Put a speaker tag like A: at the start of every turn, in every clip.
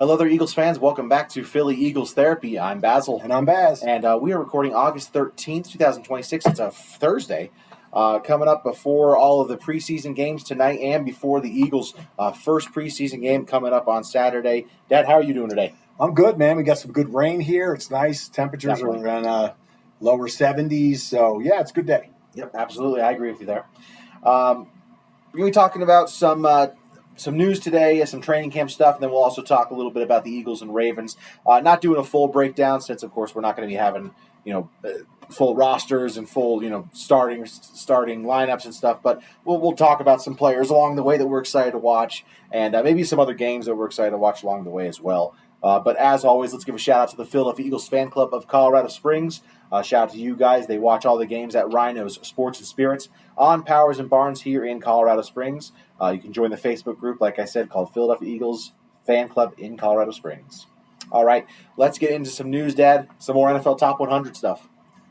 A: Hello there, Eagles fans. Welcome back to Philly Eagles Therapy. I'm Basil.
B: And I'm Baz.
A: And we are recording August 13th, 2026. It's a Thursday. Coming up before all of the preseason games tonight and before the Eagles' first preseason game coming up on Saturday. Dad, how are you doing today?
B: I'm good, man. We got some good rain here. It's nice. Temperatures are in lower 70s. So, yeah, it's a good day.
A: Yep, absolutely. I agree with you there. We're going to be talking about some news today, some training camp stuff, and then we'll also talk a little bit about the Eagles and Ravens. Not doing a full breakdown since, of course, we're not going to be having, full rosters and full, starting lineups and stuff. But we'll talk about some players along the way that we're excited to watch, and maybe some other games that we're excited to watch along the way as well. But as always, let's give a shout out to the Philadelphia Eagles Fan Club of Colorado Springs. Shout out to you guys. They watch all the games at Rhinos Sports and Spirits on Powers and Barnes here in Colorado Springs. You can join the Facebook group, like I said, called Philadelphia Eagles Fan Club in Colorado Springs. All right, let's get into some news, Dad. Some more NFL Top 100 stuff.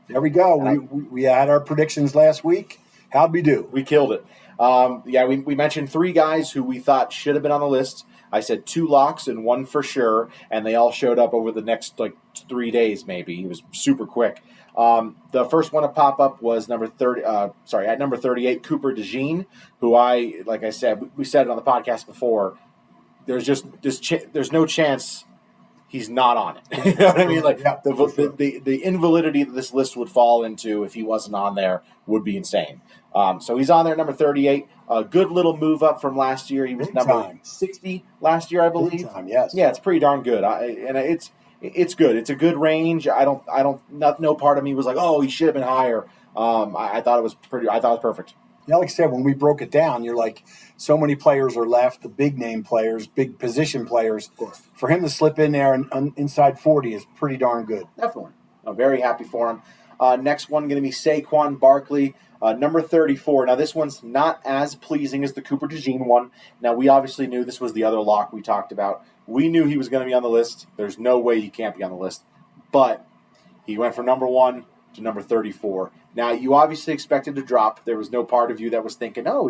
B: There we go. We had our predictions last week. How'd we do?
A: We killed it. We mentioned three guys who we thought should have been on the list. I said two locks and one for sure, and they all showed up over the next 3 days maybe. It was super quick. The first one to pop up was at number 38, Cooper DeJean, who we said it on the podcast before. There's no chance he's not on it. You know what I mean? The invalidity that this list would fall into if he wasn't on there would be insane. So he's on there at number 38. A good little move up from last year. He was number 60 last year, I believe.
B: Yes.
A: Yeah, it's pretty darn good. It's good. It's a good range. No part of me was like, oh, he should have been higher. I thought it was perfect.
B: Yeah, like I said, when we broke it down, you're like, so many players are left, the big name players, big position players.
A: Of course.
B: For him to slip in there and inside 40 is pretty darn good.
A: Definitely. I'm very happy for him. Next one going to be Saquon Barkley, number 34. Now, this one's not as pleasing as the Cooper DeJean one. Now, we obviously knew this was the other lock we talked about. We knew he was going to be on the list. There's no way he can't be on the list. But he went from number 1 to number 34. Now, you obviously expected to drop. There was no part of you that was thinking, oh,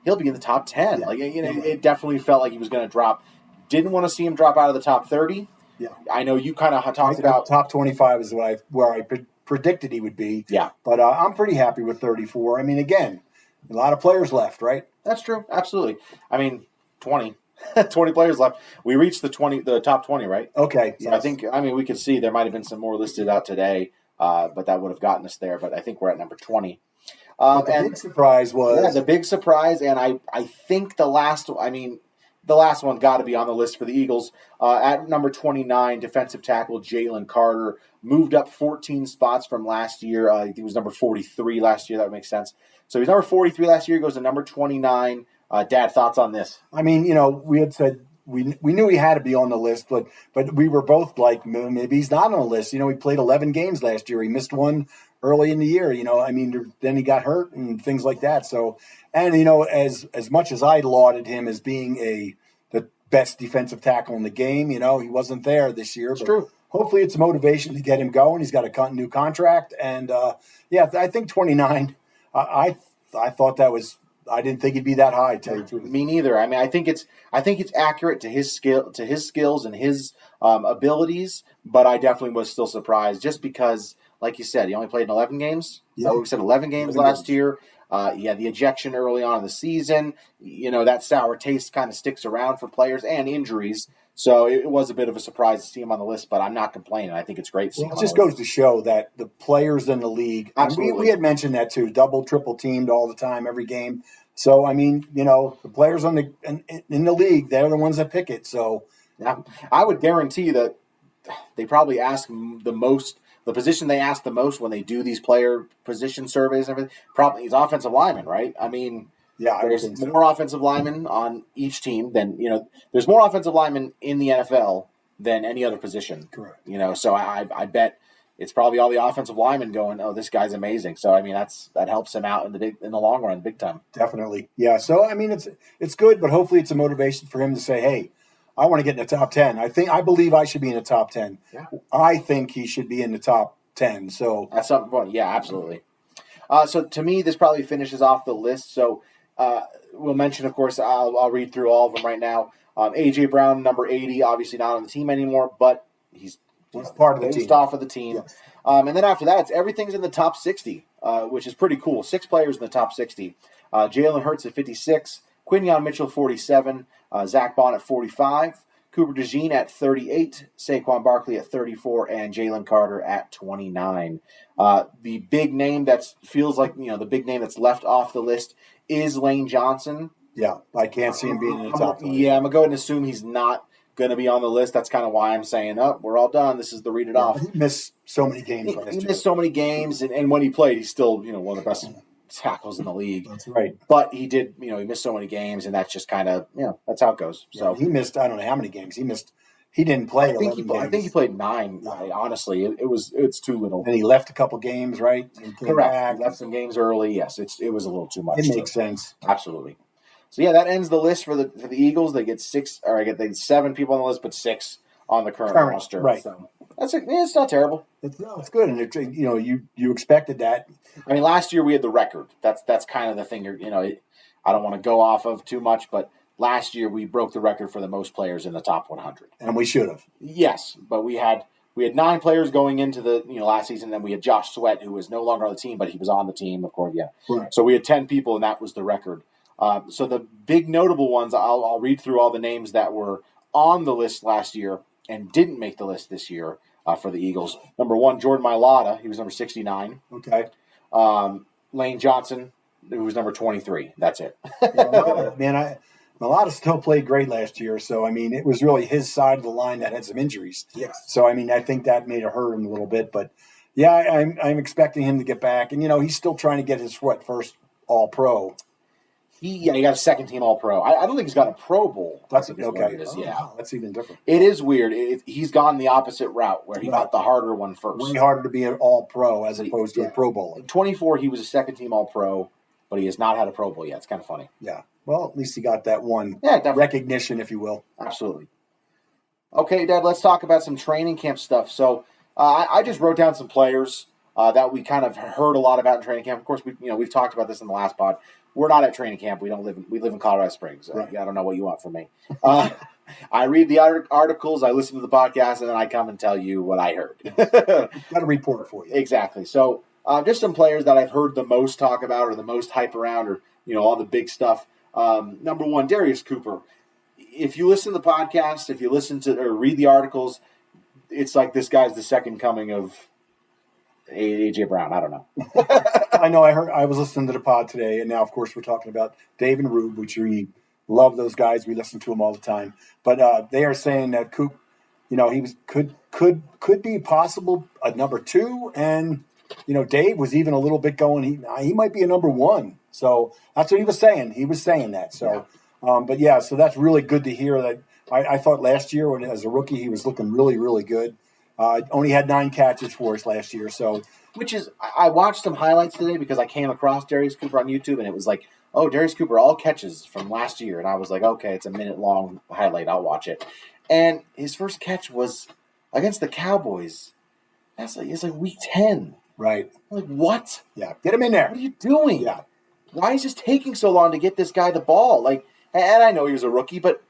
A: he'll be in the top 10.
B: Yeah.
A: It definitely felt like he was going to drop. Didn't want to see him drop out of the top 30.
B: Yeah.
A: I know you kind of talked about
B: top 25 is where I predicted he would be.
A: Yeah.
B: But I'm pretty happy with 34. I mean, again, a lot of players left, right?
A: That's true. Absolutely. I mean, 20 players left. We reached the top 20, right?
B: Okay.
A: So yes. We could see there might have been some more listed out today, but that would have gotten us there. But I think we're at number 20.
B: Big surprise was...
A: Yeah, the big surprise, and I think the last one got to be on the list for the Eagles. At number 29, defensive tackle Jalen Carter moved up 14 spots from last year. I think he was number 43 last year. That would make sense. So he's number 43 last year, goes to number 29. Dad, thoughts on this?
B: I mean, we had said we knew he had to be on the list, but we were both like, maybe he's not on the list. He played 11 games last year. He missed one early in the year. Then he got hurt and things like that. So, and as much as I lauded him as being the best defensive tackle in the game, he wasn't there this year.
A: It's true.
B: Hopefully, it's motivation to get him going. He's got a new contract, and I think 29. I thought that was. I didn't think he'd be that high. To tell you the truth.
A: Me neither. I mean, I think it's accurate to his skills and his abilities, but I definitely was still surprised just because, like you said, he only played in 11 games.
B: Yeah.
A: So we said 11 games last year. He had the ejection early on in the season. That sour taste kind of sticks around for players and injuries. So it was a bit of a surprise to see him on the list, but I'm not complaining. I think it's great to see him on the list.
B: It just goes to show that the players in the league,
A: absolutely.
B: We had mentioned that too, double, triple teamed all the time, every game. So, the players in the league, they're the ones that pick it. So,
A: yeah, I would guarantee that they probably ask the position they ask the most when they do these player position surveys and everything, probably is offensive lineman, right? I mean,
B: yeah,
A: there's more offensive linemen on each team than, there's more offensive linemen in the NFL than any other position.
B: Correct.
A: So I bet it's probably all the offensive linemen going, oh, this guy's amazing. So, that helps him out in the long run, big time.
B: Definitely. Yeah. So, it's good, but hopefully it's a motivation for him to say, hey, I want to get in the top 10. I believe I should be in the top 10.
A: Yeah.
B: I think he should be in the top 10. So
A: that's something fun. Yeah, absolutely. So to me, this probably finishes off the list. So we'll mention, of course, I'll read through all of them right now. A.J. Brown, number 80, obviously not on the team anymore, but he's
B: part of the team.
A: Off of the team.
B: Yes.
A: And then after that, everything's in the top 60, which is pretty cool. 6 players in the top 60. Jalen Hurts at 56, Quinyon Mitchell 47, Zach Bond at 45, Cooper DeJean at 38, Saquon Barkley at 34, and Jalen Carter at 29. The big name that feels like the big name that's left off the list is Lane Johnson.
B: Yeah, I can't see him being in the top 20.
A: Yeah, I'm going to go ahead and assume he's not going to be on the list. That's kind of why I'm saying, we're all done. This is the read it off.
B: He missed so many games.
A: He missed so many games, and when he played, he's still one of the best tackles in the league.
B: That's right.
A: But he did, he missed so many games, and that's just kind of, that's how it goes. So
B: he missed, I don't know how many games. He didn't play.
A: I think he played 9. Honestly, it's too little.
B: And he left a couple games, right?
A: Correct. He left some games early. Yes, it was a little too much.
B: It makes sense.
A: Absolutely. So that ends the list for the Eagles. They get 7 people on the list, but 6 on the current roster.
B: Right.
A: So it's not terrible.
B: It's good, and you expected that.
A: I mean, last year we had the record. That's kind of the thing. I don't want to go off of too much, but last year we broke the record for the most players in the top 100,
B: and we should have.
A: Yes, but we had 9 players going into the last season. Then we had Josh Sweat, who was no longer on the team, but he was on the team, of course. Yeah.
B: Right.
A: So we had 10 people, and that was the record. So the big notable ones, I'll read through all the names that were on the list last year and didn't make the list this year for the Eagles. Number 1, Jordan Mailata. He was number 69.
B: Okay.
A: Lane Johnson, who was number 23. That's it.
B: Mailata still played great last year. So, it was really his side of the line that had some injuries.
A: Yes.
B: So, I think that made it hurt him a little bit. But, yeah, I'm expecting him to get back. And, he's still trying to get his first All-Pro.
A: He got a second-team All-Pro. I don't think he's got a Pro Bowl.
B: That's okay.
A: Wow,
B: that's even different.
A: It is weird. He's gone the opposite route where he got the harder one first.
B: Way harder to be an All-Pro as opposed to a Pro Bowl.
A: In 24, he was a second-team All-Pro, but he has not had a Pro Bowl yet. It's kind of funny.
B: Yeah. Well, at least he got that one recognition, if you will.
A: Absolutely. Okay, Dad, let's talk about some training camp stuff. So I just wrote down some players that we kind of heard a lot about in training camp. Of course, we've talked about this in the last pod. We're not at training camp. We live in Colorado Springs. Right. I don't know what you want from me. I read the articles, I listen to the podcast, and then I come and tell you what I heard.
B: Got a report for you.
A: Exactly. So just some players that I've heard the most talk about or the most hype around or, all the big stuff. Number 1, Darius Cooper. If you listen to the podcast, if you listen to or read the articles, it's like this guy's the second coming of A.J. Brown. I don't know.
B: I know. I was listening to the pod today, and now, of course, we're talking about Dave and Rube, which we love those guys. We listen to them all the time. But they are saying that Coop, he was could be possible a number 2, and Dave was even a little bit going. He might be a number 1. So that's what he was saying. He was saying that. So, so that's really good to hear. That I thought last year when as a rookie he was looking really, really good. Only had 9 catches for us last year. So,
A: which is, I watched some highlights today because I came across Darius Cooper on YouTube, and it was like, Darius Cooper, all catches from last year. And I was like, okay, it's a minute-long highlight. I'll watch it. And his first catch was against the Cowboys. It's like week 10.
B: Right.
A: I'm like, what?
B: Yeah, get him in there.
A: What are you doing?
B: Yeah.
A: Why is this taking so long to get this guy the ball? And I know he was a rookie, but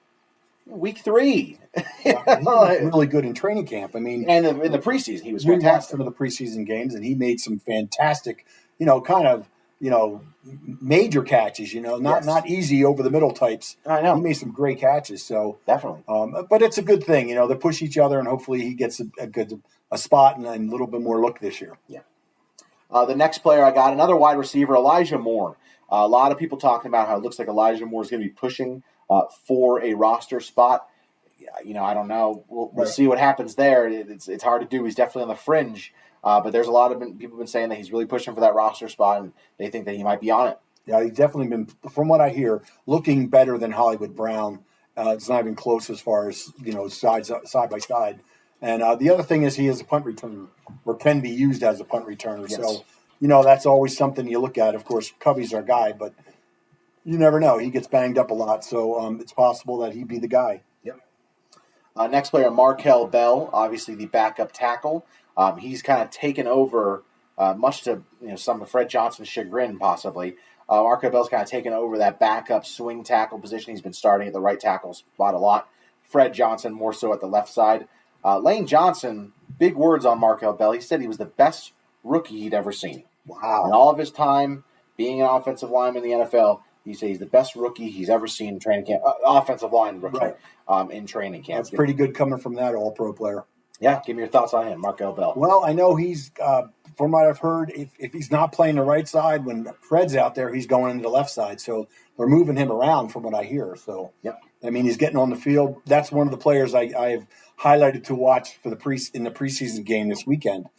A: week 3.
B: He was really good in training camp.
A: And in the preseason, he was fantastic.
B: Some of the preseason games, and he made some fantastic, major catches. Not easy over the middle types.
A: I know
B: he made some great catches. So
A: definitely.
B: But it's a good thing. They push each other, and hopefully he gets a spot and a little bit more look this year.
A: Yeah. The next player I got, another wide receiver, Elijah Moore. A lot of people talking about how it looks like Elijah Moore is going to be pushing for a roster spot. I don't know. We'll see what happens there. It's hard to do. He's definitely on the fringe. But there's a lot of people have been saying that he's really pushing for that roster spot, and they think that he might be on it.
B: Yeah, he's definitely been, from what I hear, looking better than Hollywood Brown. It's not even close as far as, side by side. And the other thing is he is a punt returner, or can be used as a punt returner.
A: Yes.
B: So, that's always something you look at. Of course, Covey's our guy, but you never know. He gets banged up a lot, so it's possible that he'd be the guy.
A: Yep. Next player, Markel Bell, obviously the backup tackle. He's kind of taken over much to some of Fred Johnson's chagrin, possibly. Markel Bell's kind of taken over that backup swing tackle position. He's been starting at the right tackle spot a lot. Fred Johnson more so at the left side. Lane Johnson, big words on Markel Bell. He said he was the best rookie he'd ever seen.
B: Wow.
A: In all of his time being an offensive lineman in the NFL, he said he's the best rookie he's ever seen in training camp. Offensive line rookie in training camp.
B: That's pretty good coming from that all-pro player.
A: Yeah, give me your thoughts on him, Markel Bell.
B: Well, I know he's, from what I've heard, if he's not playing the right side, when Fred's out there, he's going into the left side. So they're moving him around from what I hear. So, I mean, he's getting on the field. That's one of the players I've highlighted to watch for in the preseason game this weekend.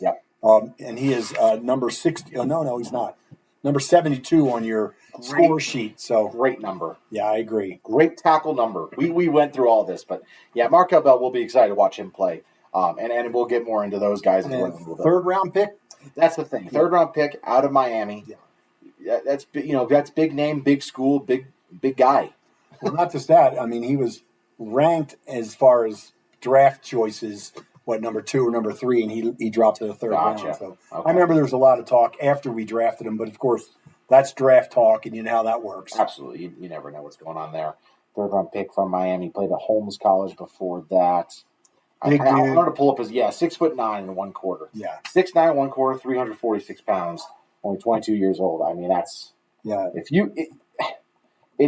B: And he is number 60. Oh, no, he's not. Number 72 on your score sheet. So
A: great number.
B: Yeah, I agree.
A: Great tackle number. We went through all this, but Markel Bell, will be excited to watch him play. And we'll get more into those guys.
B: Third round pick.
A: That's the thing. Third round pick out of Miami. That's big name, big school, big guy.
B: Well, not just that. I mean, he was ranked as far as draft choices. Number 2 or number 3, and he dropped to the third round. So I remember there was a lot of talk after we drafted him, but of course that's draft talk, and you know how that works.
A: Absolutely, you never know what's going on there. Third round pick from Miami, played at Holmes College before that. I wanted to pull up his 6'9" and 1 quarter. 6'9" 1 quarter, 346 pounds, only 22 years old. I mean that's it's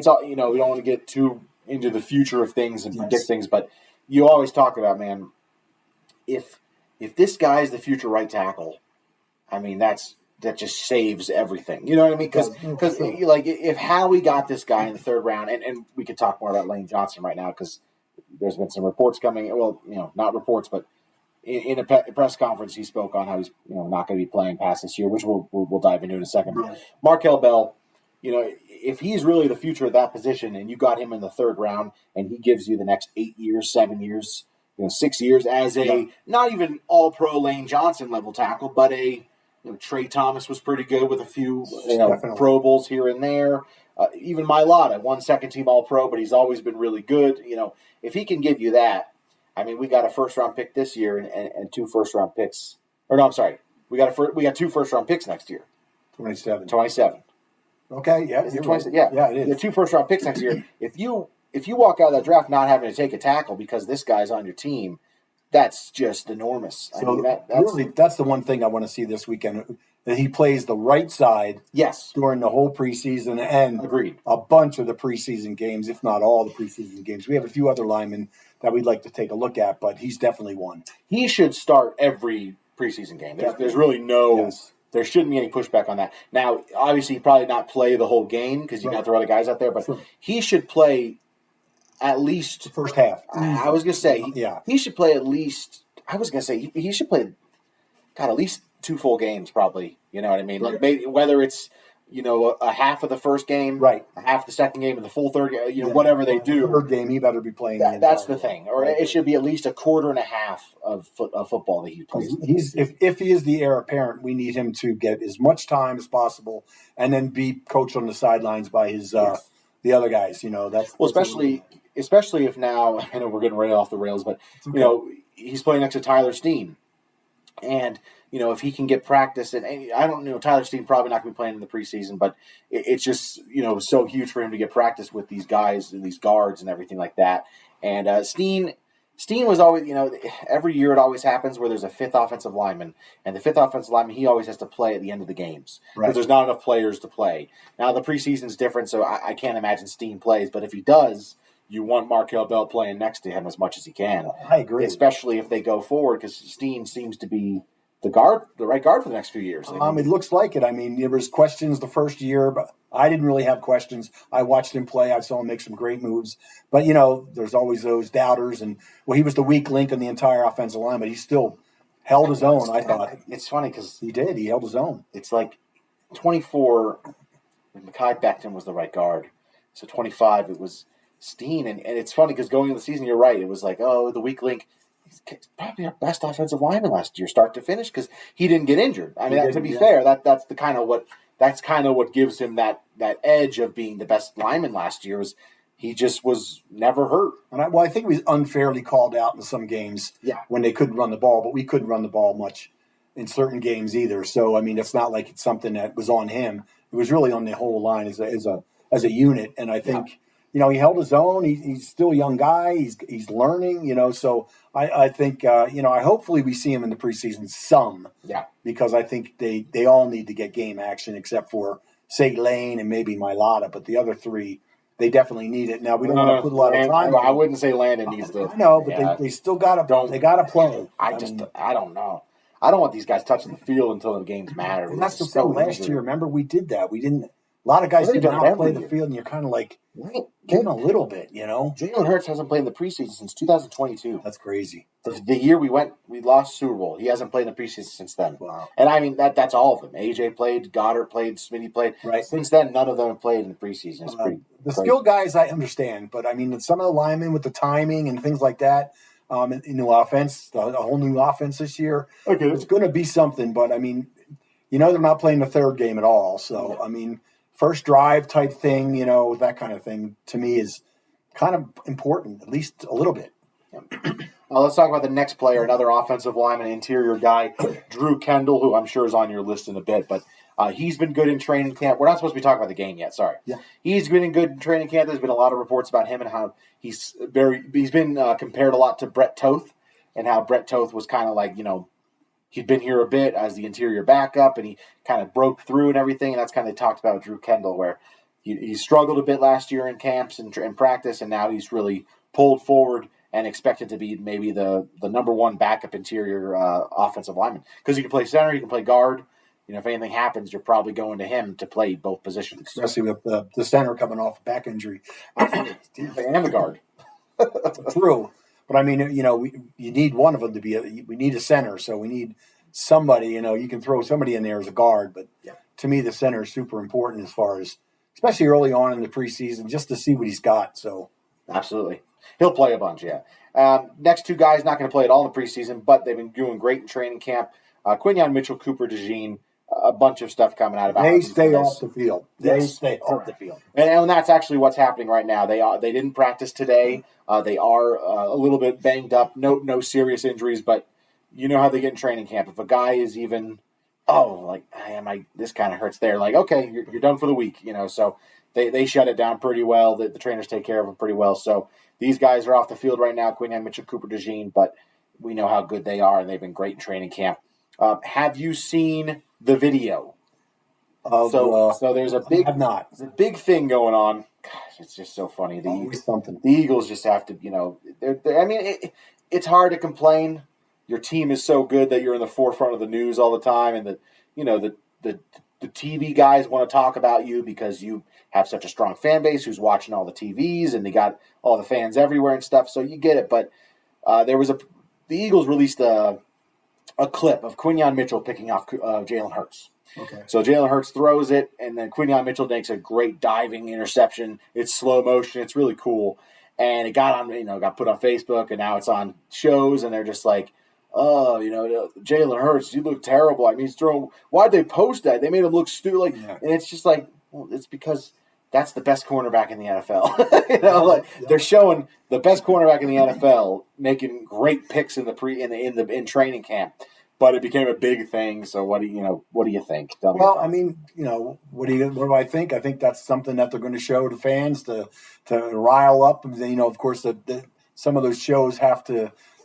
A: all we don't want to get too into the future of things and predict things, but you always talk about, man. If this guy is the future right tackle, I mean that just saves everything. You know what I mean? Because if Howie got this guy in the third round, and we could talk more about Lane Johnson right now because there's been some reports coming. Well, not reports, but in a press conference he spoke on how he's not going to be playing past this year, which we'll dive into in a second. Right. Markel Bell, if he's really the future of that position, and you got him in the third round, and he gives you the next 8 years, 7 years. 6 years as a not even all-pro Lane Johnson level tackle, but Trey Thomas was pretty good with a few Pro Bowls here and there. Even Mailata won second-team All-Pro, but he's always been really good. If he can give you that, I mean, we got a first-round pick this year and 2 first-round picks. Or no, I'm sorry, we got 2 first-round picks next year.
B: 27.
A: Okay,
B: yeah,
A: is it 27? Yeah, it is. The 2 first-round picks next year. If you walk out of that draft not having to take a tackle because this guy's on your team, that's just enormous.
B: So that's the one thing I want to see this weekend, that he plays the right side during the whole preseason and a bunch of the preseason games, if not all the preseason games. We have a few other linemen that we'd like to take a look at, but he's definitely one.
A: He should start every preseason game. There's really no there shouldn't be any pushback on that. Now, obviously, he'd probably not play the whole game because you got to throw other guys out there, but he should play at least
B: the first half.
A: I was going to say, he should play at least. I was going to say he should play, at least 2 full games, probably. You know what I mean? Like maybe, whether it's a half of the first game, a half the second game, and the full third game. Whatever they do.
B: Third game, he better be playing.
A: That's the thing, or it should be at least a quarter and a half of football that he plays.
B: If he is the heir apparent, we need him to get as much time as possible, and then be coached on the sidelines by his the other guys. That's
A: especially if now, I know we're getting right off the rails, but he's playing next to Tyler Steen, and if he can get practice, and I don't know, Tyler Steen probably not going to be playing in the preseason, but it's just so huge for him to get practice with these guys and these guards and everything like that. And Steen was always, every year it always happens where there's a 5th offensive lineman, and the 5th offensive lineman, he always has to play at the end of the games because there's not enough players to play. Now the preseason's different, so I can't imagine Steen plays, but if he does, you want Markel Bell playing next to him as much as he can.
B: I agree,
A: especially if they go forward, because Steen seems to be the right guard for the next few years.
B: It looks like it. I mean, there was questions the first year, but I didn't really have questions. I watched him play. I saw him make some great moves. But, there's always those doubters. And, he was the weak link in the entire offensive line, but he still held his own, I thought.
A: It's funny because
B: he did. He held his own.
A: It's like 24, Makai Becton was the right guard. So 25, it was Steen. And it's funny because going into the season, you're right. It was like, the weak link. He's probably our best offensive lineman last year, start to finish, because he didn't get injured. I mean, to be fair, that's kind of what gives him that edge of being the best lineman last year. Was he just was never hurt.
B: And I think he was unfairly called out in some games when they couldn't run the ball, but we couldn't run the ball much in certain games either. So, I mean, it's not like it's something that was on him. It was really on the whole line as a unit. And I think, he held his own. He's still a young guy. He's learning, so I think, I hopefully we see him in the preseason some.
A: Yeah.
B: Because I think they all need to get game action except for, say, Lane and maybe Mailata. But the other three, they definitely need it. Now, we don't want to put a lot of time on.
A: I wouldn't say Landon needs to.
B: I know, but they still got to play.
A: I don't know. I don't want these guys touching the field until the games matter.
B: And that's the thing. Last year, remember, we did that. We didn't. A lot of guys did not play the field, and you're kind of like, give them a little bit,
A: Jalen Hurts hasn't played in the preseason since 2022.
B: That's crazy.
A: The year we lost Super Bowl. He hasn't played in the preseason since then.
B: Wow.
A: And I mean, that's all of them. AJ played, Goddard played, Smitty played.
B: Right.
A: Since then, none of them have played in the preseason. It's pretty
B: the
A: crazy.
B: skill guys, I understand, but I mean, some of the linemen with the timing and things like that, in the offense, a whole new offense this year, it's going to be something. But I mean, they're not playing the third game at all. So I mean, first drive type thing, that kind of thing to me is kind of important, at least a little bit.
A: Let's talk about the next player, another offensive lineman, interior guy, Drew Kendall, who I'm sure is on your list in a bit, but he's been good in training camp. We're not supposed to be talking about the game yet. Sorry.
B: Yeah.
A: He's been good in training camp. There's been a lot of reports about him and how he's been compared a lot to Brett Toth, and how Brett Toth was kind of like, he'd been here a bit as the interior backup, and he kind of broke through and everything. And that's kind of talked about with Drew Kendall, where he struggled a bit last year in camps and practice, and now he's really pulled forward and expected to be maybe the number one backup interior offensive lineman. Because he can play center, he can play guard. If anything happens, you're probably going to him to play both positions.
B: Especially with the center coming off a back injury.
A: And the guard.
B: True. But I mean, you need one of them to be we need a center, so we need somebody, you can throw somebody in there as a guard, but to me the center is super important as far as, especially early on in the preseason, just to see what he's got. So
A: absolutely. He'll play a bunch, next two guys not going to play at all in the preseason, but they've been doing great in training camp. Quinyon Mitchell, Cooper DeJean, a bunch of stuff coming out about
B: they stay off the field. They stay off the field.
A: And that's actually what's happening right now. They didn't practice today. They are a little bit banged up. No serious injuries, but you know how they get in training camp. If a guy is even, this kind of hurts there. Like, okay, you're done for the week, So they shut it down pretty well. The trainers take care of them pretty well. So these guys are off the field right now, Quinyon Mitchell, Cooper DeJean, but we know how good they are, and they've been great in training camp. Have you seen the video? So there's a big thing going on. Gosh, it's just so funny. The Eagles just have to, it's hard to complain. Your team is so good that you're in the forefront of the news all the time, and the TV guys want to talk about you because you have such a strong fan base who's watching all the TVs, and they got all the fans everywhere and stuff. So you get it. But the Eagles released a clip of Quinyon Mitchell picking off Jalen Hurts.
B: Okay.
A: So Jalen Hurts throws it, and then Quinyon Mitchell makes a great diving interception. It's slow motion. It's really cool. And it got put on Facebook, and now it's on shows, and they're just like, Jalen Hurts, you look terrible. I mean, he's throwing. Why'd they post that? They made him look stupid. And it's just like, well, it's because that's the best cornerback in the NFL. They're showing the best cornerback in the NFL making great picks in training camp. But it became a big thing. So what do you think? Tell me.
B: Well, I mean, what do I think? I think that's something that they're going to show to fans to rile up. Of course, some of those shows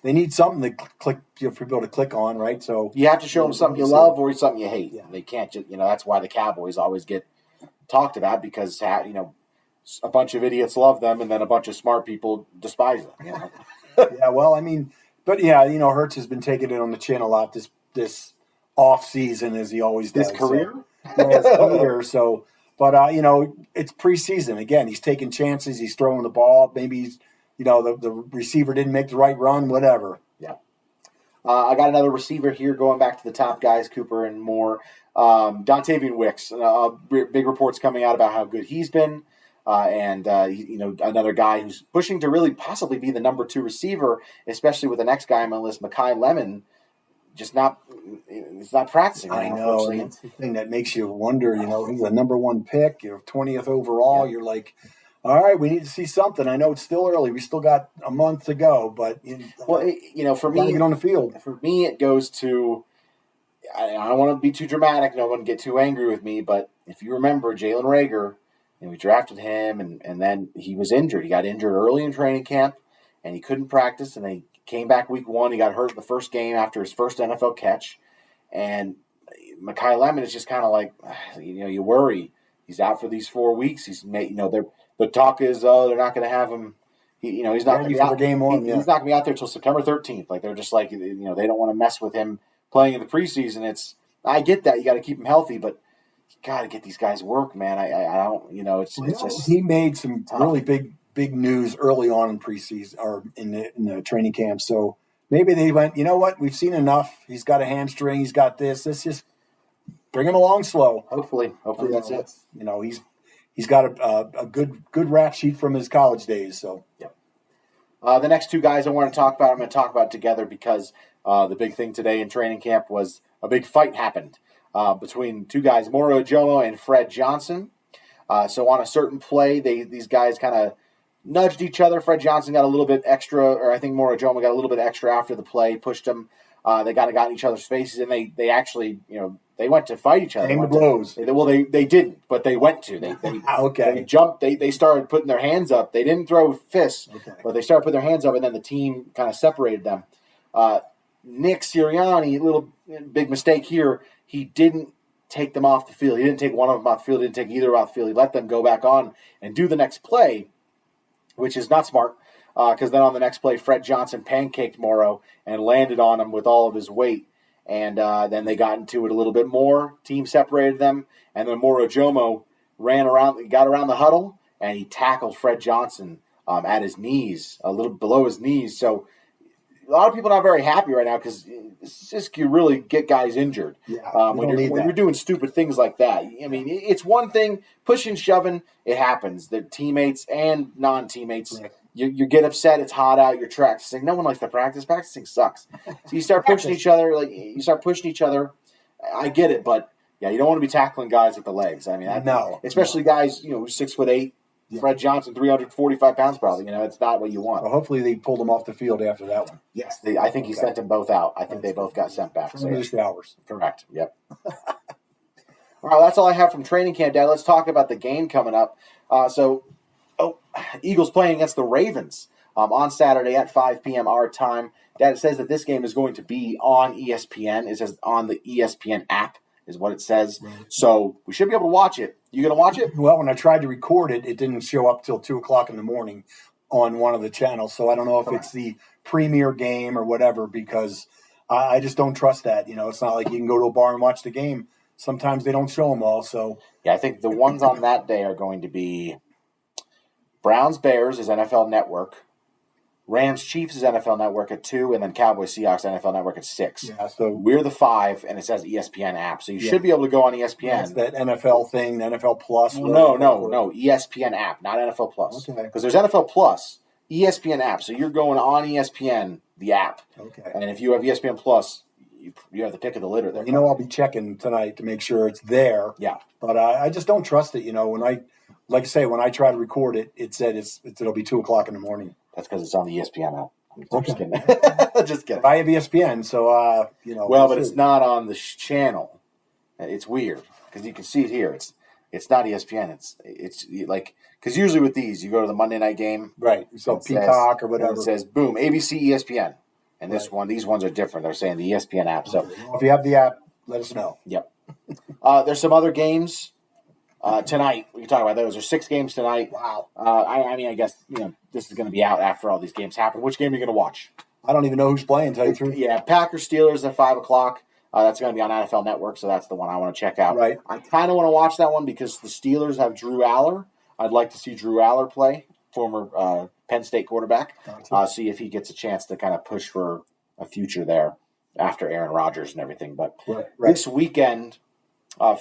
B: they need something to click for people to click on, right? So
A: you have to show them something you love or something you hate. Yeah. They can't just, that's why the Cowboys always get talked about, because a bunch of idiots love them and then a bunch of smart people despise them.
B: Yeah, well, I mean. But Hurts has been taking it on the chin a lot this off season, as he always does.
A: His career.
B: His career. So, but it's preseason again. He's taking chances. He's throwing the ball. Maybe he's, the receiver didn't make the right run. Whatever.
A: Yeah. I got another receiver here. Going back to the top guys, Cooper and Moore. Dontavian Wicks. Big reports coming out about how good he's been. Another guy who's pushing to really possibly be the number 2 receiver, especially with the next guy on my list, Makai Lemon, he's not practicing.
B: I know, and it's the thing that makes you wonder. He's a number 1 pick, 20th overall. Yeah. You're like, all right, we need to see something. I know it's still early. We still got a month to go, but
A: for me,
B: get on the field.
A: For me, it goes to I don't want to be too dramatic. No one get too angry with me. But if you remember, Jalen Reagor, we drafted him, and then he was injured. He got injured early in training camp, and he couldn't practice. And they came back week 1. He got hurt the first game after his first NFL catch. And Makai Lemon is just kind of like, you worry. He's out for these 4 weeks. He's made, the talk is, they're not going to have him. He's not going to be out.
B: Game on,
A: He's not going to be out there until September 13th. Like, they're just like, they don't want to mess with him playing in the preseason. I get that. You got to keep him healthy, but you got to get these guys work, man. I don't, it's just.
B: He made some tough. Really big news early on in preseason or in the training camp. So maybe they went, you know what? We've seen enough. He's got a hamstring. He's got this. Let's just bring him along slow.
A: Hopefully that's it.
B: He's got a good rap sheet from his college days. So
A: yeah. The next 2 guys I want to talk about, I'm going to talk about together because the big thing today in training camp was a big fight happened between 2 guys, Moro Ojomo and Fred Johnson. So on a certain play, these guys kind of nudged each other. Fred Johnson got a little bit extra, or I think Moro Ojomo got a little bit extra after the play, pushed him. They got in each other's faces, and they actually, they went to fight each other.
B: Came to blows.
A: They didn't, but they went to.
B: Okay.
A: They jumped. They started putting their hands up. They didn't throw fists, but they started putting their hands up, and then the team kind of separated them. Nick Sirianni, little big mistake here. He didn't take them off the field. He didn't take one of them off the field. He didn't take either off the field. He let them go back on and do the next play, which is not smart. Because then on the next play, Fred Johnson pancaked Moro and landed on him with all of his weight. And then they got into it a little bit more. Team separated them. And then Moro Ojomo got around the huddle, and he tackled Fred Johnson at his knees, a little below his knees. So a lot of people are not very happy right now because it's just you really get guys injured.
B: Yeah,
A: when you're doing stupid things like that. I mean, it's one thing, pushing, shoving, it happens. The teammates and non-teammates, right. You get upset, it's hot out, you're practicing. No one likes to practice. Practicing sucks. So you start pushing each other. I get it, but yeah, you don't want to be tackling guys with the legs. I mean, especially guys, who's 6'8". Yeah. Fred Johnson, 345 pounds probably. It's not what you want.
B: Well, hopefully they pulled him off the field after that one.
A: Yes. I think he sent them both out. I think they both got sent back.
B: Hours.
A: Correct. Yep. All right, that's all I have from training camp, Dad. Let's talk about the game coming up. Eagles playing against the Ravens on Saturday at 5 p.m. our time. Dad, it says that this game is going to be on ESPN. It says on the ESPN app is what it says. Right. So we should be able to watch it. You going to watch it?
B: Well, when I tried to record it, it didn't show up till 2 o'clock in the morning on one of the channels. So I don't know if it's the premier game or whatever, because I just don't trust that. It's not like you can go to a bar and watch the game. Sometimes they don't show them all. So
A: yeah, I think the ones on that day are going to be Browns-Bears is NFL Network. Rams-Chiefs is NFL Network at 2, and then Cowboys-Seahawks NFL Network at 6.
B: Yeah, so
A: we're the 5, and it says ESPN app. So you should be able to go on ESPN.
B: It's that NFL thing, the NFL Plus.
A: No, ESPN app, not NFL Plus.
B: Okay.
A: Because there's NFL Plus, ESPN app. So you're going on ESPN, the app.
B: Okay.
A: And if you have ESPN Plus, you have the pick of the litter there.
B: I'll be checking tonight to make sure it's there.
A: Yeah.
B: But I just don't trust it. When I try to record it, it said it'll be 2 o'clock in the morning.
A: That's because it's on the ESPN app. I'm just kidding. Just kidding.
B: I have ESPN, so
A: Well, but it's not on the channel. It's weird because you can see it here. It's not ESPN. It's like because usually with these you go to the Monday night game,
B: right? So Peacock or whatever.
A: It says boom ABC ESPN, and these ones are different. They're saying the ESPN app. So
B: if you have the app, let us know.
A: Yep. There's some other games. Tonight, we can talk about those. There's 6 games tonight.
B: Wow.
A: I guess this is going to be out after all these games happen. Which game are you going to watch?
B: I don't even know who's playing. Tell you the truth.
A: Yeah, Packers Steelers at 5 o'clock. That's going to be on NFL Network, so that's the one I want to check out.
B: Right.
A: I kind of want to watch that one because the Steelers have Drew Aller. I'd like to see Drew Aller play, former Penn State quarterback. See if he gets a chance to kind of push for a future there after Aaron Rodgers and everything. But this weekend.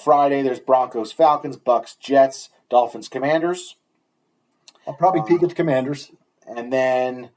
A: Friday, there's Broncos, Falcons, Bucks, Jets, Dolphins, Commanders.
B: I'll probably peek at the Commanders.
A: And then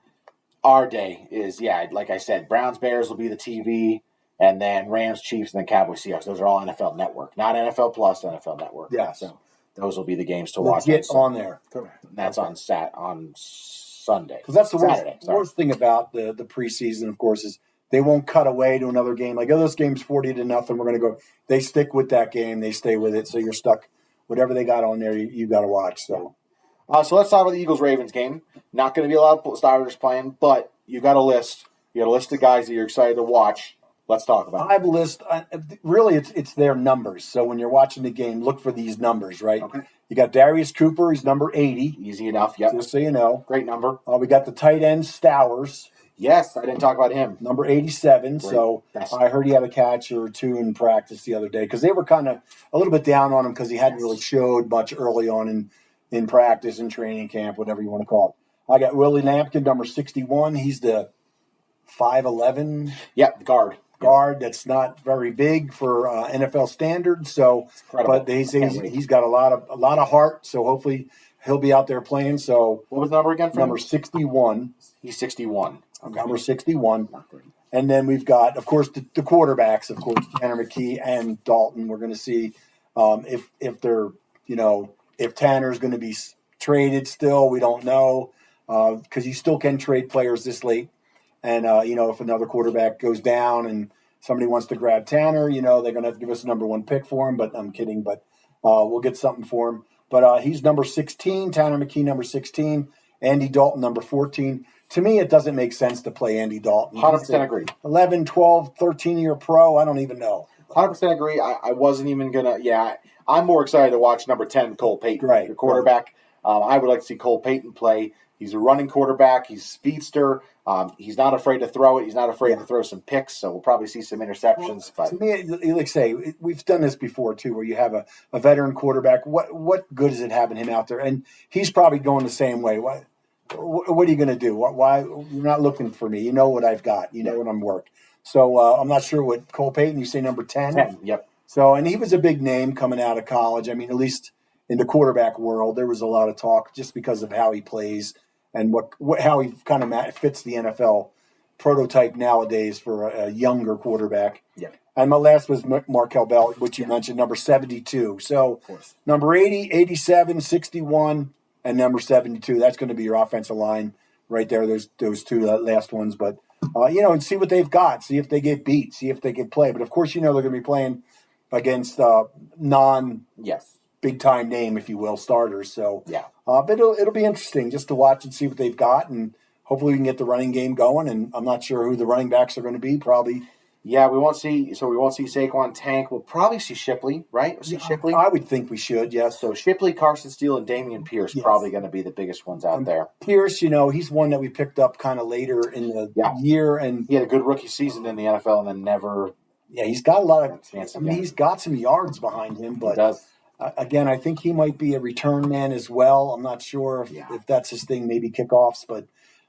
A: our day is, like I said, Browns, Bears will be the TV, and then Rams, Chiefs, and then Cowboys, Seahawks. Those are all NFL Network, not NFL Plus, NFL Network.
B: Yeah.
A: So those will be the games to watch.
B: Get on there.
A: Correct. And that's on Sunday.
B: Because that's the worst thing about the preseason, of course, is They won't cut away to another game. Like, oh, this game's 40-0, we're going to go. They stick with that game. They stay with it. So you're stuck. Whatever they got on there, you got to watch. So
A: so let's talk about the Eagles-Ravens game. Not going to be a lot of starters playing, but you got a list. You got a list of guys that you're excited to watch. Let's talk about it.
B: I have a list. Really, it's their numbers. So when you're watching the game, look for these numbers, right?
A: Okay.
B: You got Darius Cooper. He's number 80.
A: Easy enough, yep.
B: Just so you know.
A: Great number.
B: We got the tight end, Stowers.
A: Yes, I didn't talk about him.
B: Number 87. Great. So I heard he had a catch or two in practice the other day because they were kind of a little bit down on him because he hadn't really showed much early on in practice and training camp, whatever you want to call it. I got Willie Lampkin, number 61. He's the 5'11".
A: Yep, guard
B: that's not very big for NFL standards. So, but he's got a lot of heart. So hopefully he'll be out there playing. So
A: what was the number again?
B: Number 61.
A: He's 61. Okay.
B: Number 61. And then we've got, of course, the quarterbacks. Of course, Tanner McKee and Dalton. We're going to see if they're if Tanner's going to be traded. Still, we don't know because you still can trade players this late. And, if another quarterback goes down and somebody wants to grab Tanner, they're going to have to give us a number 1 pick for him. But I'm kidding. But we'll get something for him. But he's number 16, Tanner McKee, number 16, Andy Dalton, number 14. To me, it doesn't make sense to play Andy Dalton.
A: 100% agree.
B: 11, 12, 13-year pro, I don't even know.
A: 100% agree. I wasn't even going to – I'm more excited to watch number 10, Cole Payton,
B: right,
A: the quarterback. I would like to see Cole Payton play. He's a running quarterback. He's a speedster. He's not afraid to throw it. He's not afraid to throw some picks, so we'll probably see some interceptions.
B: Well, to me, like say, we've done this before, too, where you have a veteran quarterback. What good is it having him out there? And he's probably going the same way. What are you going to do? Why you're not looking for me? You know what I've got. You know what I'm worth. So I'm not sure what Cole Payton, you say number 10?
A: 10, yep.
B: So, and he was a big name coming out of college. I mean, at least in the quarterback world, there was a lot of talk just because of how he plays and how he kind of fits the NFL prototype nowadays for a younger quarterback.
A: Yeah.
B: And my last was Markel Bell, which you mentioned, number 72. So number 80, 87, 61, and number 72. That's going to be your offensive line right there, those two last ones. But, and see what they've got. See if they get beat. See if they can play. But, of course, they're going to be playing against big-time name, if you will, starters. So, but it'll be interesting just to watch and see what they've got, and hopefully we can get the running game going. And I'm not sure who the running backs are going to be. Probably,
A: we won't see Saquon Tank. We'll probably see Shipley, right? We'll see Shipley.
B: I would think we should. Yes.
A: So Shipley, Carson Steele, and Damian Pierce probably going to be the biggest ones out there.
B: Pierce, he's one that we picked up kind of later in the year, and
A: he had a good rookie season in the NFL, and then never.
B: Yeah, he's got a lot of. He's got some yards behind him, but.
A: He does.
B: Again, I think he might be a return man as well. I'm not sure if that's his thing, maybe kickoffs, but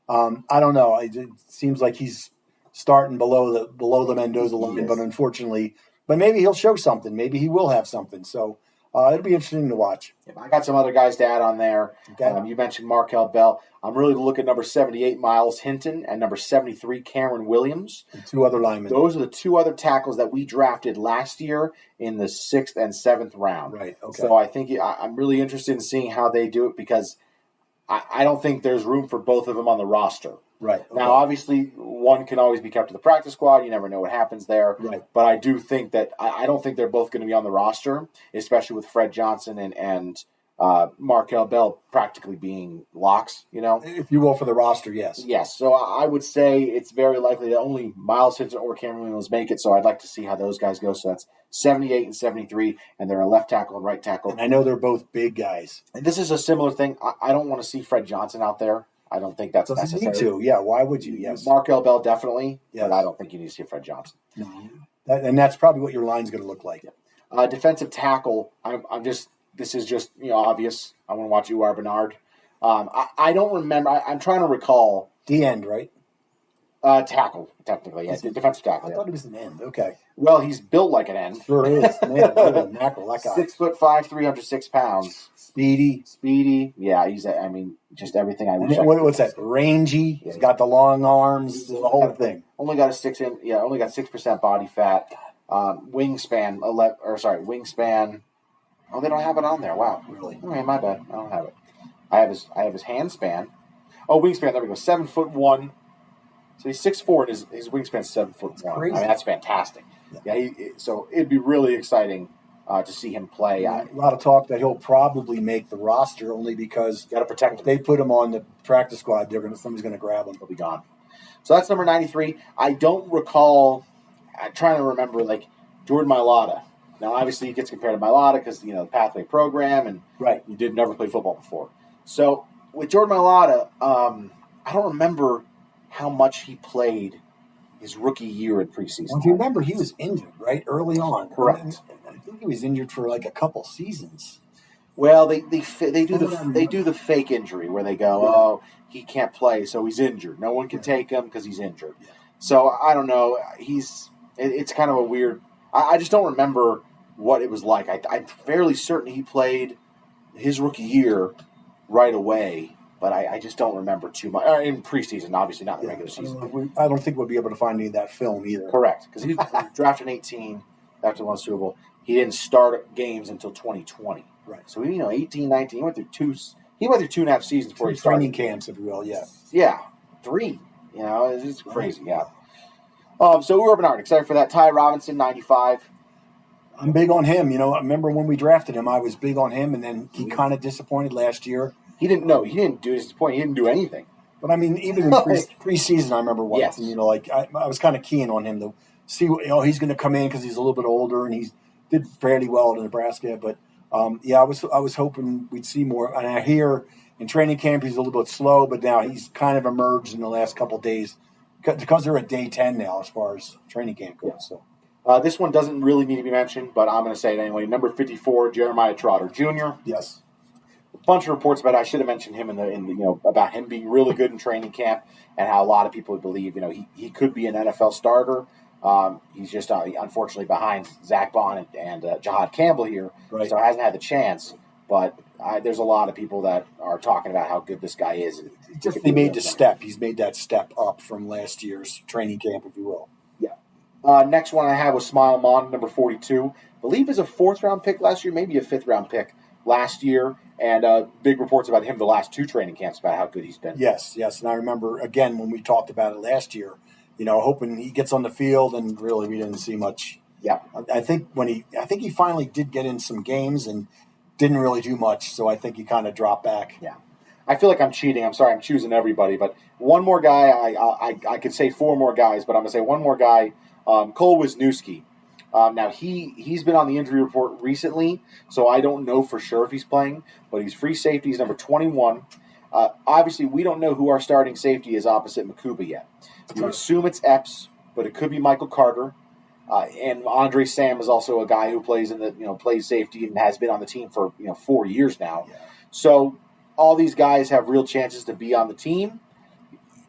B: I don't know. It seems like he's starting below the Mendoza line, but unfortunately, maybe he'll show something. Maybe he will have something. So it'll be interesting to watch.
A: I got some other guys to add on there. Okay. You mentioned Markel Bell. I'm really looking at number 78, Miles Hinton, and number 73, Cameron Williams.
B: And 2 other linemen.
A: Those are the 2 other tackles that we drafted last year in the 6th and 7th round.
B: Right, okay.
A: So I think I'm really interested in seeing how they do it because I don't think there's room for both of them on the roster.
B: Right. Okay.
A: Now, obviously, one can always be kept to the practice squad. You never know what happens there.
B: Right.
A: But I do think that I don't think they're both going to be on the roster, especially with Fred Johnson and Markel Bell practically being locks,
B: If you will, for the roster, yes.
A: Yes. So I would say it's very likely that only Miles Hinton or Cameron Williams make it. So I'd like to see how those guys go. So that's 78 and 73, and they're a left tackle and right tackle.
B: And I know they're both big guys.
A: And this is a similar thing. I don't want to see Fred Johnson out there. I don't think that's necessary.
B: Need to. Yeah, why would you? Yes.
A: Markel Bell definitely, but I don't think you need to see Fred Johnson.
B: No. And that's probably what your line's going to look like.
A: Defensive tackle, this is just obvious. I want to watch Uar Bernard. I don't remember. I'm trying to recall.
B: The end, right?
A: Tackle, technically. Yeah, defensive tackle.
B: I thought it was an end. Okay.
A: Well, he's built like an end.
B: Sure is. Man, mackerel, that guy.
A: 6'5", 306 pounds.
B: Speedy.
A: Yeah, he's. Just everything I wish.
B: What's that? Rangy. He's got the long arms. The whole thing.
A: Only got 6% body fat. Wingspan. Wingspan. Oh, they don't have it on there. Wow.
B: Really?
A: Okay, my bad. I don't have it. I have his hand span. Oh, wingspan. There we go. 7'1", So he's 6'4", and his wingspan's 7'1". I mean, that's fantastic. Yeah, so it'd be really exciting to see him play.
B: A lot of talk that he'll probably make the roster only because
A: got to protect him.
B: If they put him on the practice squad, somebody's going to grab him.
A: He'll be gone. So that's number 93. I don't recall. I'm trying to remember Jordan Mailata. Now, obviously, he gets compared to Mailata because the pathway program, and he did never play football before. So with Jordan Mailata, I don't remember how much he played his rookie year in preseason.
B: Well, if you remember, he was injured right early on.
A: Correct.
B: I think he was injured for a couple seasons.
A: Well, they do the fake injury where they go, oh, he can't play, so he's injured. No one can take him because he's injured. Yeah. So I don't know. It's kind of a weird. I just don't remember what it was like. I'm fairly certain he played his rookie year right away. But I just don't remember too much. In preseason, obviously, not in the regular season.
B: I don't think we'll be able to find any of that film either.
A: Correct. Because he was drafted in 18 after one Super Bowl. He didn't start games until 2020.
B: Right.
A: So, 18, 19, he went through 2.5 seasons before he started.
B: Training camps, if you will, yeah.
A: Yeah. 3. It's crazy, yeah. So, Urban Art, excited for that. Ty Robinson, 95.
B: I'm big on him. I remember when we drafted him, I was big on him, and then he kind of disappointed last year.
A: He didn't do his point. He didn't do anything.
B: But I mean, even in preseason, I remember watching. Yes. I was kind of keen on him to see. He's going to come in because he's a little bit older and he did fairly well in Nebraska. But I was hoping we'd see more. And I hear in training camp he's a little bit slow, but now he's kind of emerged in the last couple of days because they're at day 10 now as far as training camp goes. So.
A: This one doesn't really need to be mentioned, but I'm going to say it anyway. Number 54, Jeremiah Trotter Jr.
B: Yes.
A: Bunch of reports about it. I should have mentioned him about him being really good in training camp and how a lot of people would believe he could be an NFL starter. He's just unfortunately behind Zach Bond and Jahad Campbell here, so hasn't had the chance. But there's a lot of people that are talking about how good this guy is.
B: He made the step. He's made that step up from last year's training camp, if you will.
A: Yeah. Next one I have was Smile Mon, number 42. I believe is a 4th-round pick last year, maybe a 5th-round pick last year. And big reports about him the last 2 training camps about how good he's been.
B: Yes. And I remember, again, when we talked about it last year, hoping he gets on the field, and really we didn't see much.
A: Yeah.
B: I think he finally did get in some games and didn't really do much, so I think he kind of dropped back.
A: Yeah. I feel like I'm cheating. I'm sorry, I'm choosing everybody. But one more guy, I could say 4 more guys, but I'm going to say one more guy, Cole Wisniewski. Now, he's been on the injury report recently, so I don't know for sure if he's playing, but he's free safety. He's number 21. Obviously, we don't know who our starting safety is opposite Makuba yet. You assume it's Epps, but it could be Michael Carter. And Andre Sam is also a guy who plays plays safety and has been on the team for 4 years now. Yeah. So all these guys have real chances to be on the team.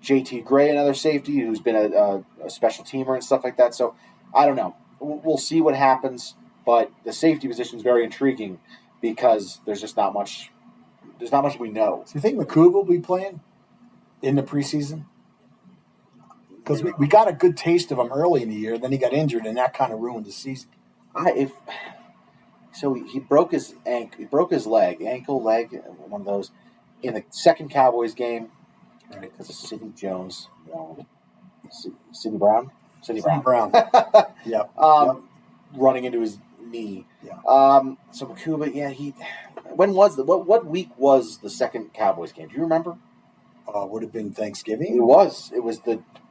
A: JT Gray, another safety who's been a special teamer and stuff like that. So I don't know. We'll see what happens, but the safety position is very intriguing because there's just not much. There's not much we know.
B: Do you think McCoog will be playing in the preseason? Because we got a good taste of him early in the year, then he got injured, and that kind of ruined the season.
A: He broke his ankle, leg, one of those, in the second Cowboys game, because of Sidney Jones, Sidney Brown.
B: Yep.
A: Running into his knee.
B: Yeah.
A: So Makuba, what week was the second Cowboys game? Do you remember?
B: Would have been Thanksgiving.
A: It was.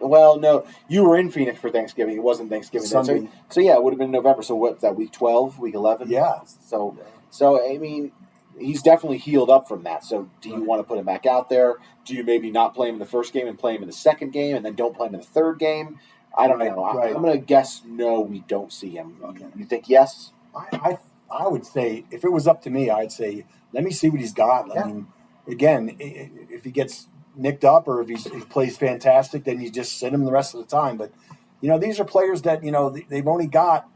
A: No, you were in Phoenix for Thanksgiving. It wasn't Thanksgiving.
B: Sunday.
A: So it would have been November. So what's that, week 12, week 11?
B: Yeah.
A: So I mean, he's definitely healed up from that. So do you want to put him back out there? Do you maybe not play him in the first game and play him in the second game and then don't play him in the third game? I don't know.
B: Right.
A: I'm going to guess no, we don't see him. Okay. You think yes?
B: I would say, if it was up to me, I'd say, let me see what he's got. Yeah. I mean, again, if he gets nicked up or if he plays fantastic, then you just sit him the rest of the time. But, these are players that, they've only got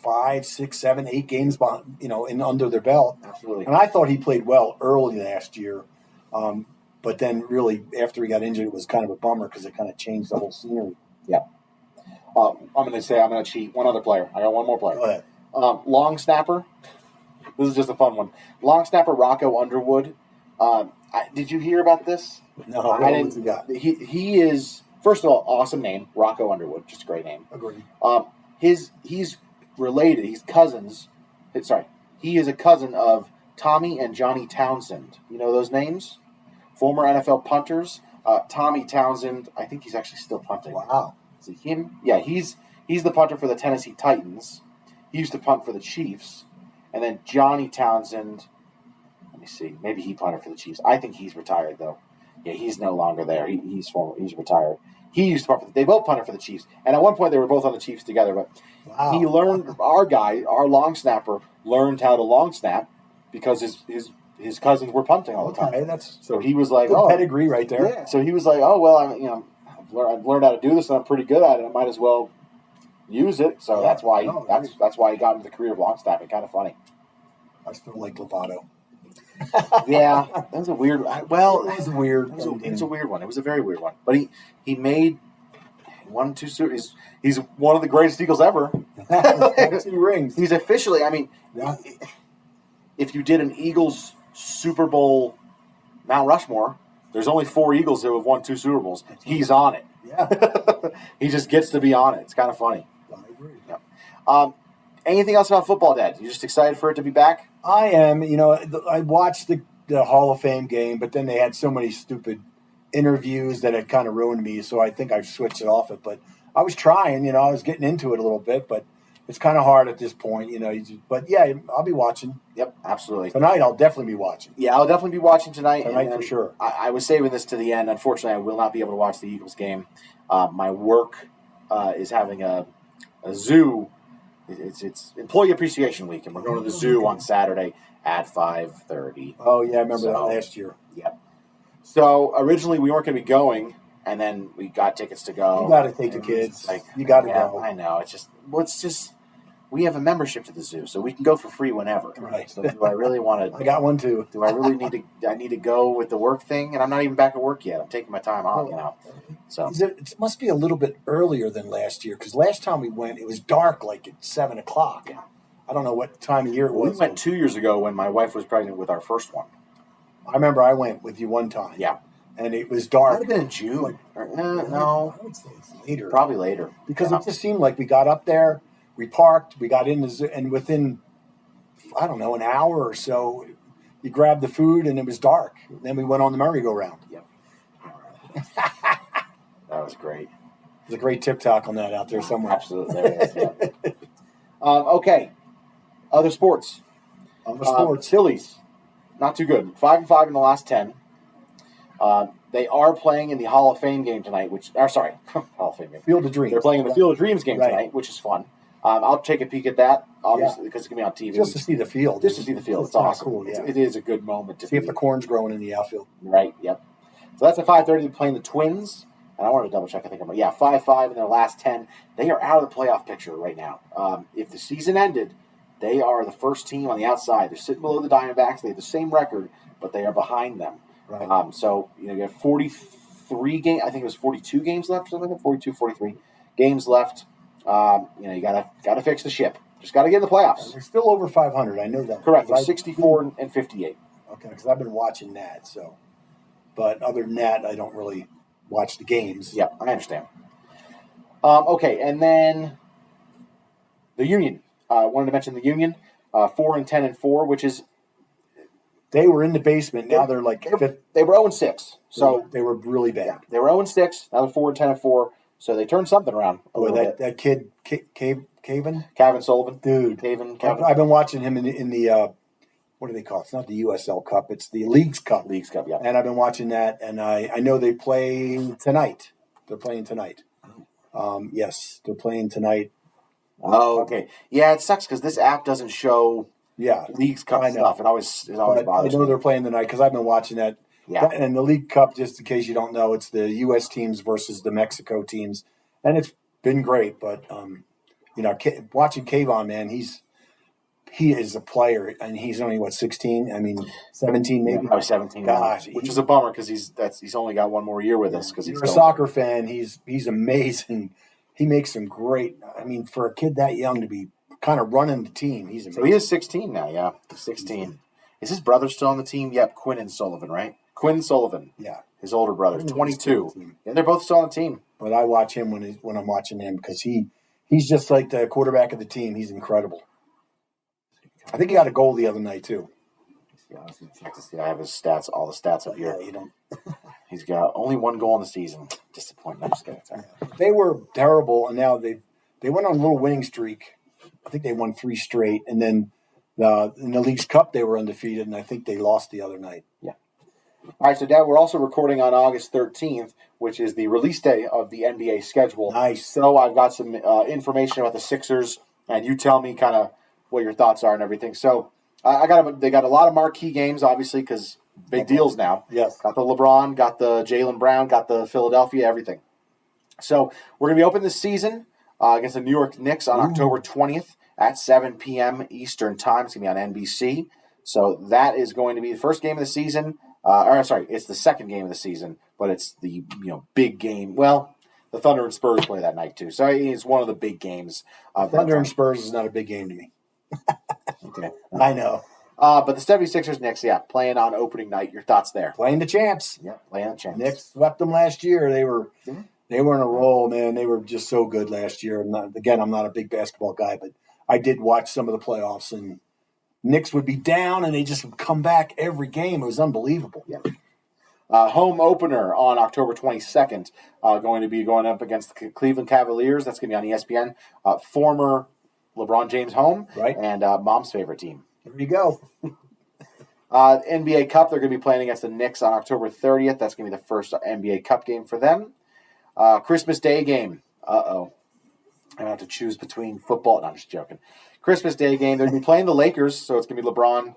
B: 5, 6, 7, 8 games, under their belt.
A: Absolutely.
B: And I thought he played well early last year. But then really, after he got injured, it was kind of a bummer because it kind of changed the whole scenery.
A: Yeah. I'm going to cheat. One other player. I got one more player.
B: Go ahead.
A: Long snapper. This is just a fun one. Long snapper Rocco Underwood. Did you hear about this?
B: No, I didn't.
A: He is First of all, awesome name, Rocco Underwood, just a great name.
B: Agreed.
A: He's related. He's cousins. Sorry, he is a cousin of Tommy and Johnny Townsend. You know those names? Former NFL punters. Tommy Townsend, I think he's actually still punting.
B: Wow.
A: Is it him? Yeah, he's the punter for the Tennessee Titans. He used to punt for the Chiefs. And then Johnny Townsend, let me see, maybe he punted for the Chiefs. I think he's retired, though. Yeah, he's no longer there. He's retired. He used to punt they both punted for the Chiefs. And at one point, they were both on the Chiefs together. But he learned, our long snapper, learned how to long snap because his cousins were punting all the time.
B: Okay,
A: so he was like,
B: good pedigree right there.
A: Yeah. So he was like, oh well, I've learned how to do this, and I'm pretty good at it. I might as well use it. So that's why that's why he got into the career of long snapping. Kind of funny.
B: I still like Lovato.
A: Yeah, that was a weird. Well,
B: it was weird.
A: It was a weird one. It was a very weird one. But he made 1, 2 series. He's one of the greatest Eagles ever.
B: 2 rings.
A: He's officially. I mean, if you did an Eagles Super Bowl Mount Rushmore, there's only 4 Eagles who have won 2 Super Bowls. He's on it.
B: Yeah,
A: he just gets to be on it. It's kind of funny.
B: I agree.
A: Yeah. Anything else about football, Dad? You just excited for it to be back?
B: I am. I watched the Hall of Fame game, but then they had so many stupid interviews that it kind of ruined me. So I think I've switched it off. But I was trying. I was getting into it a little bit, but it's kind of hard at this point. But yeah, I'll be watching.
A: Yep, absolutely.
B: Tonight, I'll definitely be watching.
A: Yeah, I'll definitely be watching tonight.
B: For sure.
A: I was saving this to the end. Unfortunately, I will not be able to watch the Eagles game. My work is having a zoo. It's Employee Appreciation Week, and we're going to the zoo on Saturday at 5:30.
B: Oh, yeah, I remember that last year.
A: Yep. So originally we weren't going to be going, and then we got tickets to go.
B: You got to take the kids. You got to go.
A: I know. It's just we have a membership to the zoo, so we can go for free whenever.
B: Right.
A: So do I really want to?
B: I got one too.
A: Do I really need to? I need to go with the work thing, and I'm not even back at work yet. I'm taking my time off. So
B: it must be a little bit earlier than last year because last time we went, it was dark like at 7:00.
A: Yeah.
B: I don't know what time of year it was.
A: We went 2 years ago when my wife was pregnant with our first one.
B: I remember I went with you one time.
A: Yeah.
B: And it was dark.
A: It might have been in June. No.
B: I would say it's later.
A: Probably later.
B: Because it just seemed like we got up there, we parked, we got in the zoo, and within, I don't know, an hour or so, you grabbed the food and it was dark. Then we went on the merry-go-round.
A: Yep. That was great.
B: There's a great TikTok on that out there somewhere.
A: Absolutely. There it is, yeah. Okay. Other sports. Phillies. Not too good. 5-5 in the last 10. They are playing in the Hall of Fame game tonight, Hall of Fame game.
B: Field of Dreams.
A: They're playing in the Field of Dreams game tonight, which is fun. I'll take a peek at that, obviously, because it's going to be on TV.
B: Just to see the field.
A: Just to see the field. It's awesome.
B: Cool, yeah.
A: It is a good moment to
B: see if the corn's growing in the outfield.
A: Right, yep. So that's at 5:30. They're playing the Twins. And I wanted to double check. I think 5-5 in their last 10. They are out of the playoff picture right now. If the season ended, they are the first team on the outside. They're sitting below the Diamondbacks. They have the same record, but they are behind them.
B: Right.
A: So you have 43 games. I think it was 42 games left, something like that. 42, 43 games left. You gotta fix the ship. Just gotta get in the playoffs.
B: They're still over 500. I know that.
A: Correct. They're 64 and 58.
B: Okay, because I've been watching that. So, but other than that, I don't really watch the games.
A: Yeah, I understand. Okay, and then the Union. Wanted to mention the Union. 4-10-4, which is
B: they were in the basement. Now they're like fifth.
A: They were 0-6, so
B: they were really bad.
A: They were 0-6. Now they're 4-10-4. So they turned something around a little bit.
B: That kid, Caven
A: Sullivan,
B: dude.
A: Caven.
B: I've been watching him in the what do they call it? It's not the USL Cup. It's the Leagues Cup.
A: Leagues Cup, yeah.
B: And I've been watching that, and I know they play tonight. They're playing tonight. Yes, they're playing tonight.
A: Oh, okay. Yeah, it sucks because this app doesn't show Leagues Cup stuff. It always bothers me.
B: I know they're playing tonight because I've been watching that.
A: Yeah.
B: And the League Cup, just in case you don't know, it's the U.S. teams versus the Mexico teams. And it's been great. But, watching Kayvon, man, he is a player. And he's only, 16? I mean, 17 maybe?
A: Probably 17.
B: Gosh.
A: Which is a bummer because he's only got one more year with us. Because he's
B: a soccer fan. He's amazing. He makes some great – I mean, for a kid that young to be kind of running the team, he's amazing.
A: So he is 16 now, yeah. 16. Is his brother still on the team? Yep, Quinn and Sullivan, right? Quinn Sullivan.
B: Yeah.
A: His older brother, 22. And they're both still on the team.
B: But I watch him when I'm watching him because he's just like the quarterback of the team. He's incredible. I think he got a goal the other night, too.
A: I have his stats, all the stats up here.
B: Yeah, you don't.
A: He's got only one goal in the season. Disappointing. I'm just kidding.
B: They were terrible, and now they went on a little winning streak. I think they won 3 straight, and then in the League's Cup they were undefeated, and I think they lost the other night.
A: Yeah. All right, so Dad, we're also recording on August 13th, which is the release day of the NBA schedule.
B: Nice.
A: So I've got some information about the Sixers, and you tell me kind of what your thoughts are and everything. So they got a lot of marquee games, obviously, because big deals now.
B: Yes.
A: Got the LeBron, got the Jalen Brown, got the Philadelphia, everything. So we're going to be open this season against the New York Knicks on October 20th at 7 p.m. Eastern Time. It's going to be on NBC. So that is going to be the first game of the season. It's the second game of the season, but it's the big game. Well, the Thunder and Spurs play that night too, so it's one of the big games.
B: Thunder and Spurs is not a big game to me.
A: Okay,
B: I know.
A: But the 76ers Knicks, playing on opening night. Your thoughts there?
B: Playing the champs.
A: Yeah, playing the champs.
B: Knicks swept them last year. They were in a roll, man. They were just so good last year. I'm not a big basketball guy, but I did watch some of the playoffs, and Knicks would be down, and they just would come back every game. It was unbelievable.
A: Yeah. Home opener on October 22nd, going to be going up against the Cleveland Cavaliers. That's going to be on ESPN. Former LeBron James home,
B: right?
A: And Mom's favorite team.
B: There you go.
A: NBA Cup, they're going to be playing against the Knicks on October 30th. That's going to be the first NBA Cup game for them. Christmas Day game. Uh-oh. I'm going to have to choose between football. No, I'm just joking. Christmas Day game. They're going to be playing the Lakers, so it's going to be LeBron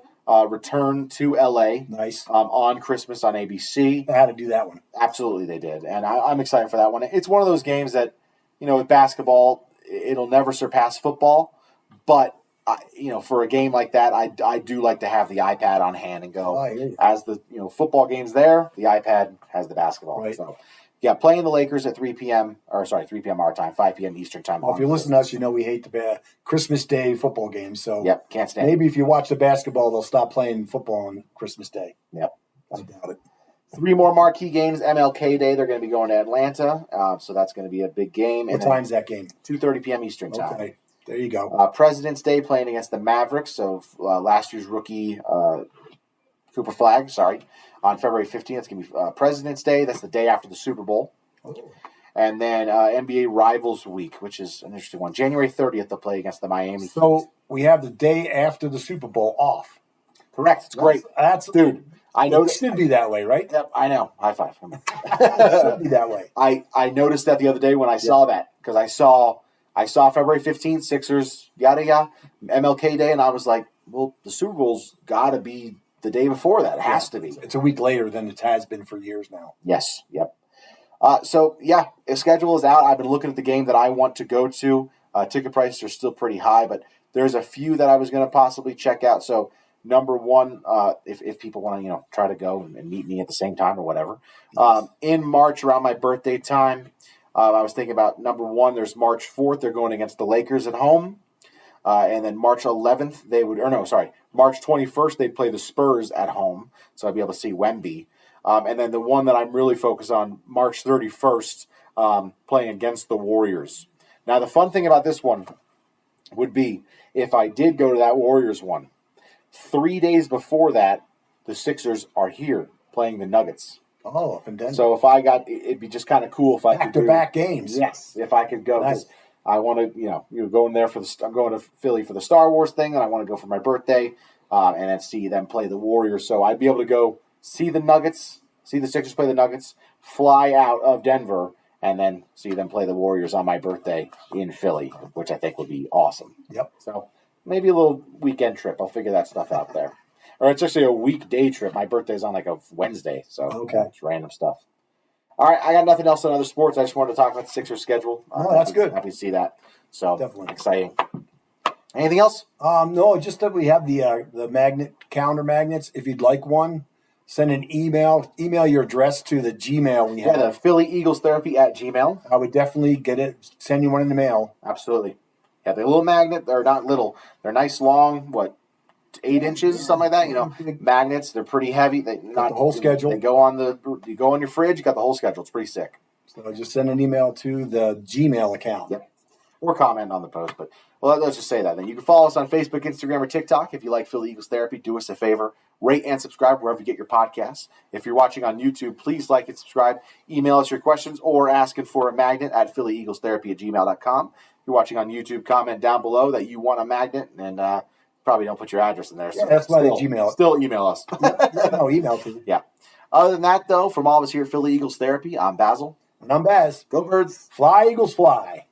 A: return to L.A.
B: Nice.
A: On Christmas on ABC.
B: They had to do that one.
A: Absolutely, they did. And I'm excited for that one. It's one of those games that, with basketball, it'll never surpass football. But, for a game like that, I do like to have the iPad on hand and go. As the football game's there, the iPad has the basketball.
B: Right.
A: So, playing the Lakers at 3 p.m. 3 p.m. our time, 5 p.m. Eastern time.
B: Well, if you listen to us, we hate the Christmas Day football games. So
A: can't stand it.
B: Maybe if you watch the basketball, they'll stop playing football on Christmas Day.
A: Yep.
B: I doubt it.
A: 3 more marquee games. MLK Day, they're going to be going to Atlanta. So that's going to be a big game.
B: What time's that game?
A: 2:30 p.m. Eastern time.
B: Okay. There you go.
A: President's Day playing against the Mavericks. So last year's rookie Cooper Flag, on February 15th. It's going to be President's Day. That's the day after the Super Bowl. Oh. And then NBA Rivals Week, which is an interesting one. January 30th, they'll play against the Miami Heat.
B: So we have the day after the Super Bowl off.
A: Correct. It's great.
B: Dude,
A: I know
B: it should be that way, right?
A: Yep, I know. High five.
B: It should be that way.
A: I noticed that the other day when I saw that, because I saw February 15th, Sixers, MLK Day, and I was like, well, the Super Bowl's got to be the day before that. It has to be.
B: It's a week later than it has been for years now.
A: Yes. Yep. The schedule is out. I've been looking at the game that I want to go to. Ticket prices are still pretty high, but there's a few that I was going to possibly check out. So, number one, if people want to, try to go and meet me at the same time or whatever. In March, around my birthday time, I was thinking about number one, there's March 4th. They're going against the Lakers at home. And then March 11th, March 21st, they'd play the Spurs at home. So I'd be able to see Wemby. And then the one that I'm really focused on, March 31st, playing against the Warriors. Now, the fun thing about this one would be if I did go to that Warriors one, 3 days before that, the Sixers are here playing the Nuggets.
B: Oh, up in Denver.
A: So it'd be just kind of cool if I could do
B: back-to-back games.
A: Yes, if I could go.
B: Nice.
A: I want to, go in there I'm going to Philly for the Star Wars thing, and I want to go for my birthday, and then see them play the Warriors. So I'd be able to go see the Nuggets, see the Sixers play the Nuggets, fly out of Denver, and then see them play the Warriors on my birthday in Philly, which I think would be awesome.
B: Yep.
A: So maybe a little weekend trip. I'll figure that stuff out there. Or it's actually a weekday trip. My birthday's on like a Wednesday, so it's random stuff. All right, I got nothing else on other sports. I just wanted to talk about the Sixers schedule.
B: That's good.
A: Happy to see that. So
B: definitely
A: exciting. Anything else?
B: No, just that we have the calendar magnets. If you'd like one, send an email. Email your address to the Gmail we have.
A: Yeah, the Philly Eagles Therapy at Gmail.
B: I would definitely get it. Send you one in the mail.
A: Absolutely. Yeah, they're a little magnet. They're not little. They're nice, long, 8 inches, something like that. Magnets, they're pretty heavy. They not
B: the whole schedule.
A: They go on you go on your fridge. You got the whole schedule. It's pretty sick.
B: So just send an email to the Gmail account.
A: Yep. Or comment on the post. But let's just say that. Then you can follow us on Facebook, Instagram, or TikTok. If you like Philly Eagles Therapy, do us a favor. Rate and subscribe wherever you get your podcasts. If you're watching on YouTube, please like and subscribe. Email us your questions or asking for a magnet at phillyeaglestherapy@gmail.com. If you're watching on YouTube, comment down below that you want a magnet, and probably don't put your address in there.
B: So that's why they Gmail.
A: Still email us.
B: No, email to you.
A: Yeah. Other than that, though, from all of us here at Philly Eagles Therapy, I'm Basil.
B: And I'm Baz.
A: Go Birds.
B: Fly, Eagles, fly.